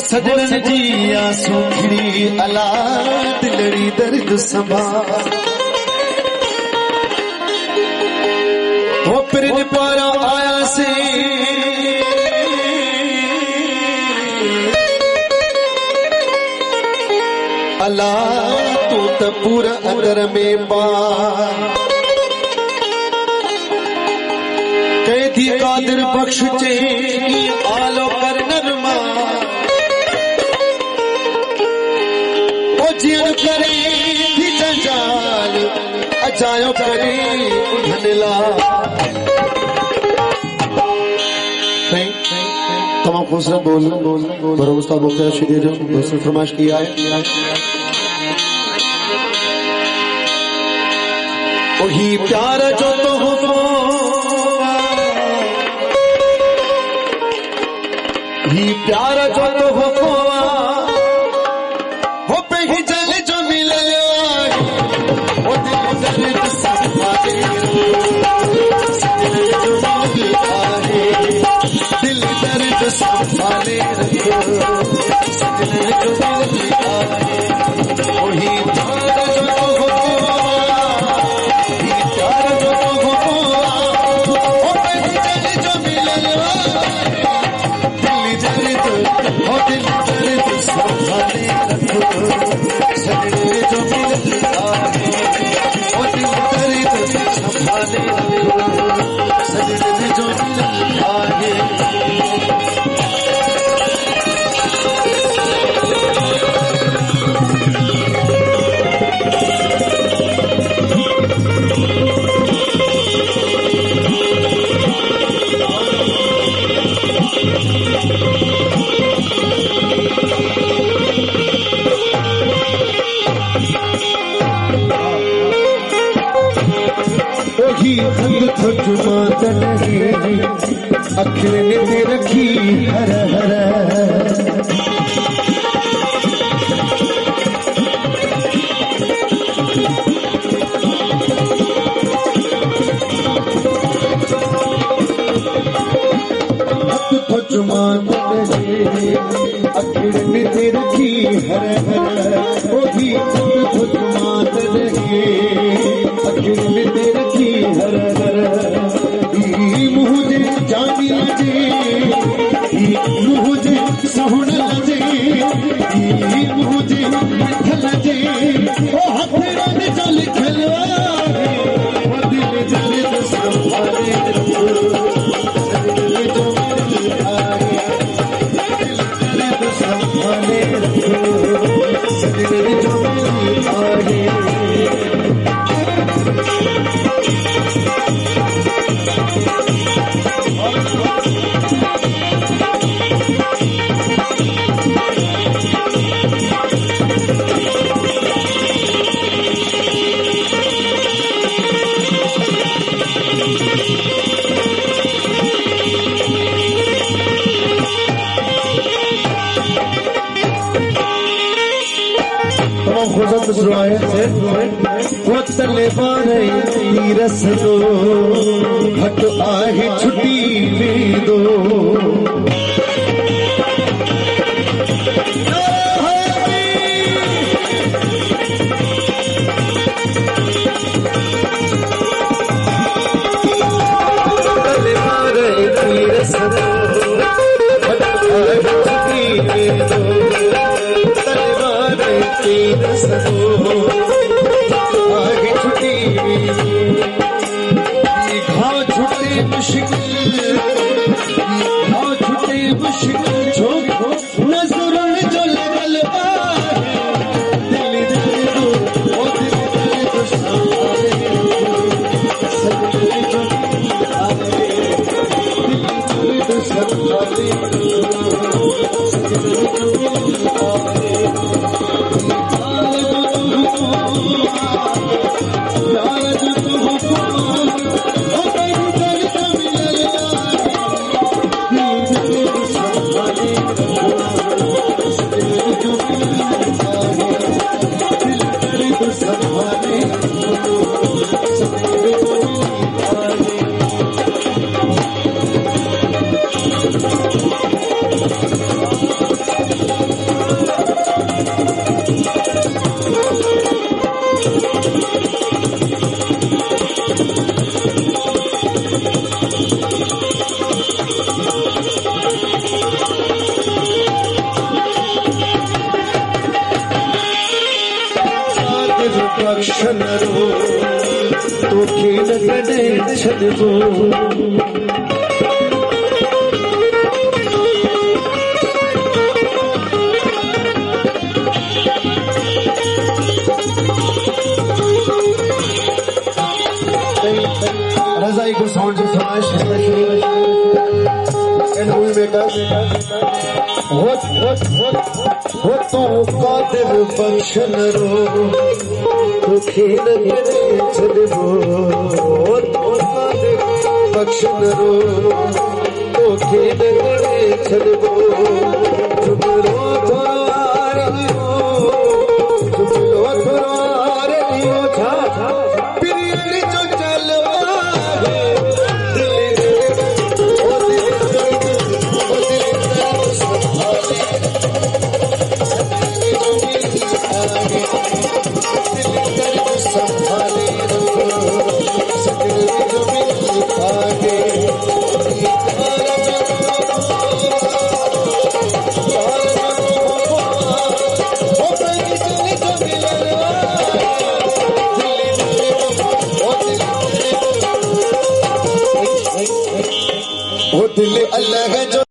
सजन जी आंसू खिड़ी अला दिलड़ी दर्द संभाल वो पिरन पारा आया से अला तू तो पूरा अंदर में बार कैदी कादिर बख्श चे आलो कर नरमा जियन करे थी जंजाल अजायो करे धनला तमाम खूबसूरत बोल भरोसा बोलते शुक्रिया जो दूसरी फरमाइश किया है वही प्यार जो तो हो ही प्यार जो तो हो दिल दर्द संभाले रखो सजन जो मिल आए वही प्यार जो हो पहचान जो मिल दिल दर्द संभाले रखो सजन जो मिल आए दिल दर्द संभाले रखो सजन जो मिल आए अखिल ने रखी हर हर अखिल ने रखी हर हर वही मात रखे अखिल ने रखी हर हर मुझे जानी लजे मुझे सोहन लजे मुझे मिठ लजे ओ हथेरा ने चल खलवा वो दिल जले तो संभाले दिल जो मिल आए दिल जले तो संभाले दिल जो मिल आए वो तले बारे रस दो घट आहे छुट्टी ले दो तले बारे रस दो घट आहे छुट्टी ले दो तले बारे रस दो आगे छुट्टी घाव छुट्टी मुश्किल घाव छुट्टी मुश्किल जो नजर में जो लगल दिल दिल दो ओ दिल तो संभाले सजन जो आए दिल तो संभाले सजन जो आए Thank you. छड़बो रजाई को साउंड से समाज एंड मूवी मेकर हो तो कादिर बख्शन रो तो खेल करे छड़बो हो तो कादिर बख्शन रो तो खेल करे छड़बो चुप रो थोड़ा रही हो चुप रो थोड़ा रही हो छा प्रियली जो चलवा वो दिल अलग जो